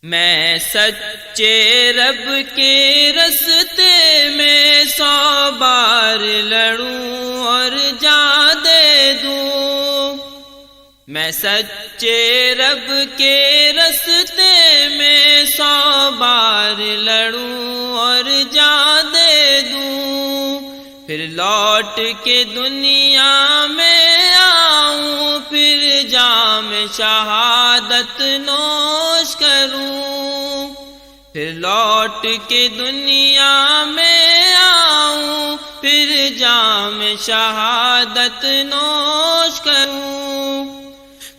میں سچے رب کے رستے میں 100 بار لڑوں اور جان دے دوں۔ میں سچے رب کے رستے میں 100 بار لڑوں اور جان دے دوں، پھر لوٹ کے دنیا میں آؤں، پھر جام شہادت نوش کروں، پھر لوٹ کے دنیا میں آؤں، پھر جام شہادت نوش کروں۔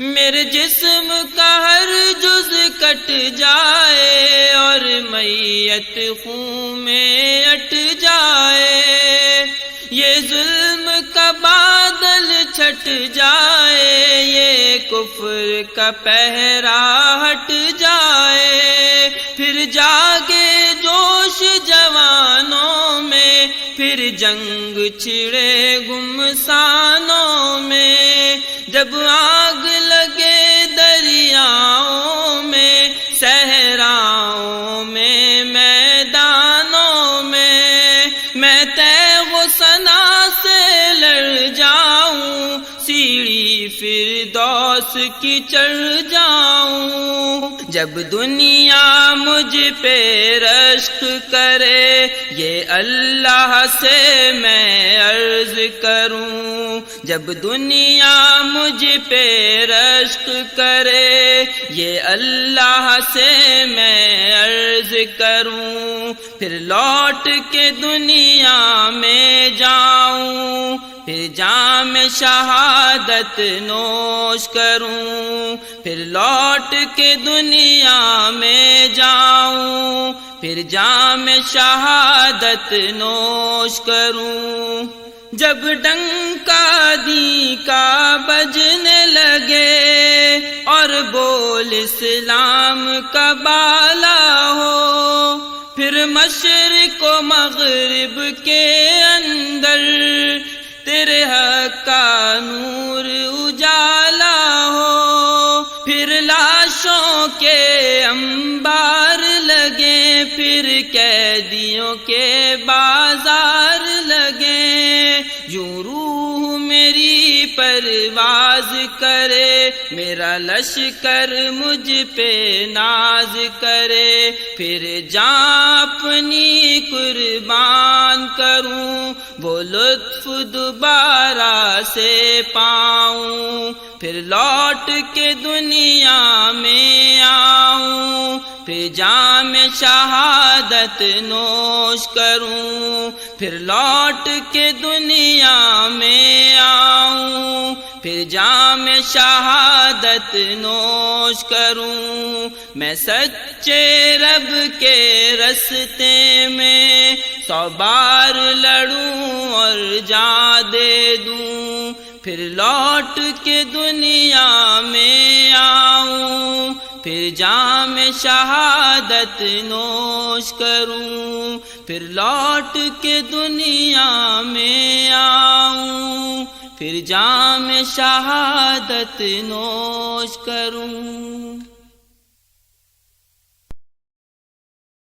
میرے جسم کا ہر جز کٹ جائے اور میت خون میں اٹ جائے، یہ ظلم کا بادل چھٹ جائے، یہ کفر کا پہرا ہٹ جائے، پھر جاگے جوش جوانوں میں، پھر جنگ چھڑے گمسانوں میں، جب آگ لگے دریاؤں میں، صحراؤں میں، میدانوں میں، میں تیغ و ثنا سے لڑ جاؤں، سیڑھی فردوس کی چڑھ جاؤں۔ جب دنیا مجھ پہ رشک کرے، یہ اللہ سے میں عرض کروں، جب دنیا مجھ پہ رشک کرے، یہ اللہ سے میں عرض کروں، پھر لوٹ کے دنیا میں جاؤں، پھر جام شہادت نوش کروں، پھر لوٹ کے دنیا میں جاؤں، پھر جام شہادت نوش کروں۔ جب ڈنکا دین کا بجنے لگے اور بول اسلام کا بالا ہو، پھر مشرق و مغرب کے اندر تیرے حق کا نور اجالا ہو، پھر لاشوں کے انبار لگے، پھر قیدیوں کے بازار لگے، یوں روح میری پرواز کرے، میرا لشکر مجھ پہ ناز کرے، پھر جان اپنی قربان کروں، وہ لطف دوبارہ سے پاؤں، پھر لوٹ کے دنیا میں آؤں، پھر جام شہادت نوش کروں، پھر لوٹ کے دنیا میں آؤں، پھر جام شہادت نوش کروں۔ میں سچے رب کے رستے میں 100 بار لڑوں اور جان دے دوں، پھر لوٹ کے دنیا میں آؤں، پھر جام شہادت نوش کروں، پھر لوٹ کے دنیا میں آؤں، پھر جام شہادت نوش کروں۔